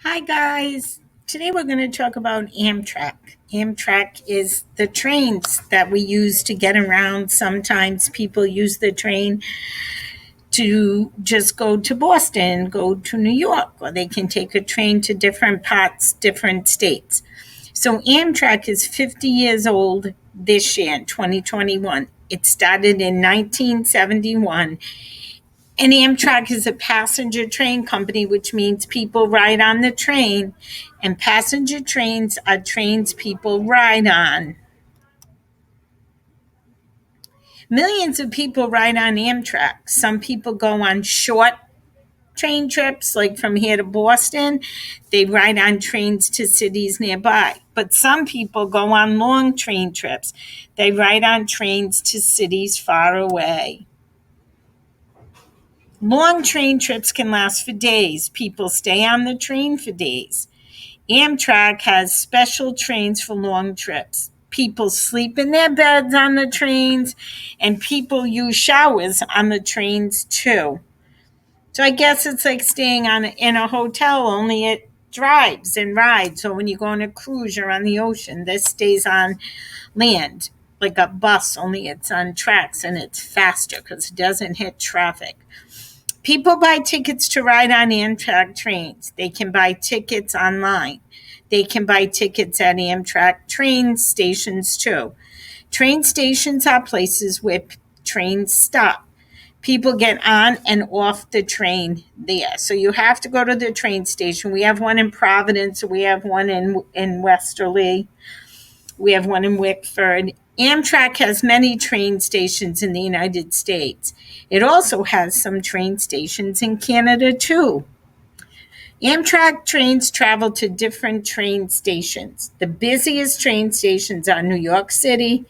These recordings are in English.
Hi, guys. Today we're going to talk about Amtrak. Amtrak is the trains that we use to get around. Sometimes people use the train to just go to Boston, go to New York, or they can take a train to different parts, different states. So Amtrak is 50 years old this year in 2021. It started in 1971, and Amtrak is a passenger train company, which means people ride on the train, and passenger trains are trains people ride on. Millions of people ride on Amtrak. Some people go on short train trips, like from here to Boston. They ride on trains to cities nearby. But some people go on long train trips. They ride on trains to cities far away. Long train trips can last for days. People stay on the train for days. Amtrak has special trains for long trips. People sleep in their beds on the trains, and people use showers on the trains too. So I guess it's like staying in a hotel, only it drives and rides. So when you go on a cruise, you're on the ocean. This stays on land, like a bus, only it's on tracks and it's faster because it doesn't hit traffic. People buy tickets to ride on Amtrak trains. They can buy tickets online. They can buy tickets at Amtrak train stations too. Train stations are places where trains stop. People get on and off the train there. So you have to go to the train station. We have one in Providence. We have one in Westerly. We have one in Wickford. Amtrak has many train stations in the United States. It also has some train stations in Canada too. Amtrak trains travel to different train stations. The busiest train stations are New York City,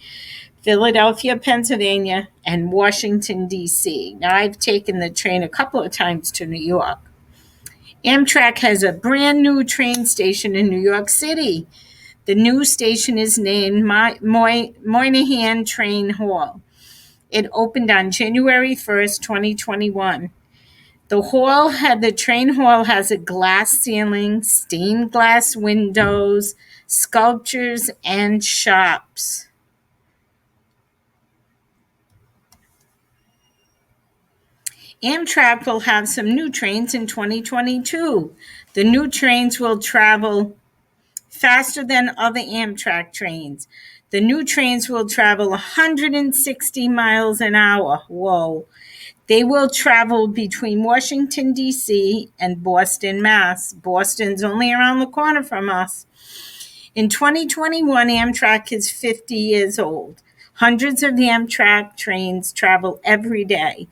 Philadelphia, Pennsylvania, and Washington, D.C. Now, I've taken the train a couple of times to New York. Amtrak has a brand new train station in New York City. The new station is named Moynihan Train Hall. It opened on January 1st, 2021. The train hall has a glass ceiling, stained glass windows, sculptures, and shops. Amtrak will have some new trains in 2022. The new trains will travel faster than other Amtrak trains. The new trains will travel 160 miles an hour. Whoa. They will travel between Washington, D.C. and Boston, Mass. Boston's only around the corner from us. In 2021, Amtrak is 50 years old. Hundreds of Amtrak trains travel every day.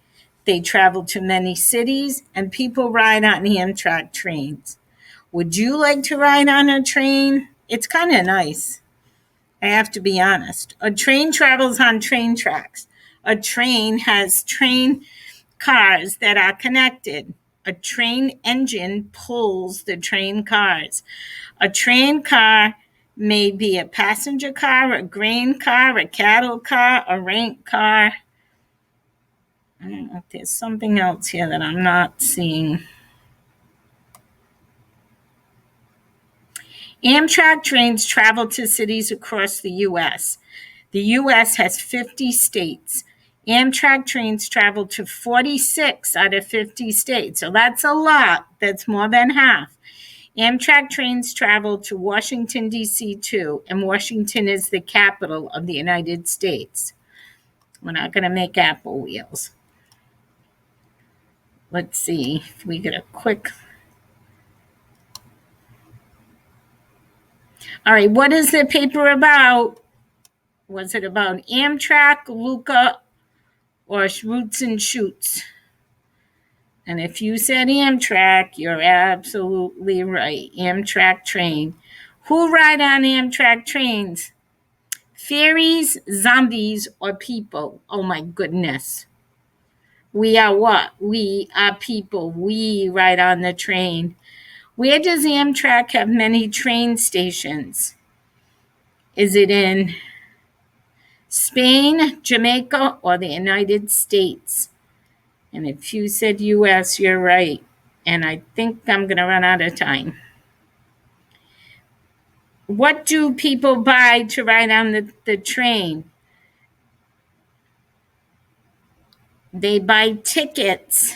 They travel to many cities, and people ride on Amtrak trains. Would you like to ride on a train? It's kind of nice. I have to be honest. A train travels on train tracks. A train has train cars that are connected. A train engine pulls the train cars. A train car may be a passenger car, a grain car, a cattle car, a rank car. I don't know if there's something else here that I'm not seeing. Amtrak trains travel to cities across the U.S. The U.S. has 50 states. Amtrak trains travel to 46 out of 50 states. So that's a lot. That's more than half. Amtrak trains travel to Washington, D.C. too, and Washington is the capital of the United States. We're not going to make Apple wheels. Let's see if we get a quick. All right, what is the paper about? Was it about Amtrak, Luca, or Roots and Shoots? And if you said Amtrak, you're absolutely right. Amtrak train. Who ride on Amtrak trains? Fairies, zombies, or people? Oh my goodness. We are what? We are people. We ride on the train. Where does Amtrak have many train stations? Is it in Spain, Jamaica, or the United States? And if you said US, you're right. And I think I'm going to run out of time. What do people buy to ride on the train? They buy tickets.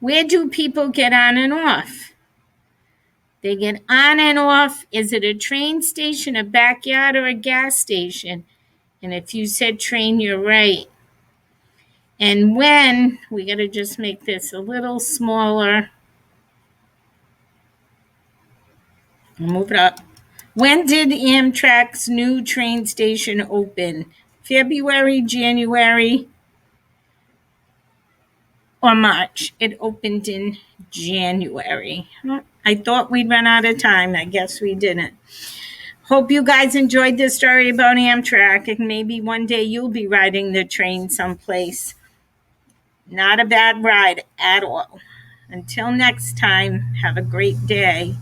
Where do people get on and off? They get on and off. Is it a train station, a backyard, or a gas station? And if you said train, you're right. And when, we got to just make this a little smaller. I'll move it up. When did Amtrak's new train station open? February, January, or March? It opened in January. I thought we'd run out of time. I guess we didn't. Hope you guys enjoyed this story about Amtrak, and maybe one day you'll be riding the train someplace. Not a bad ride at all. Until next time, have a great day.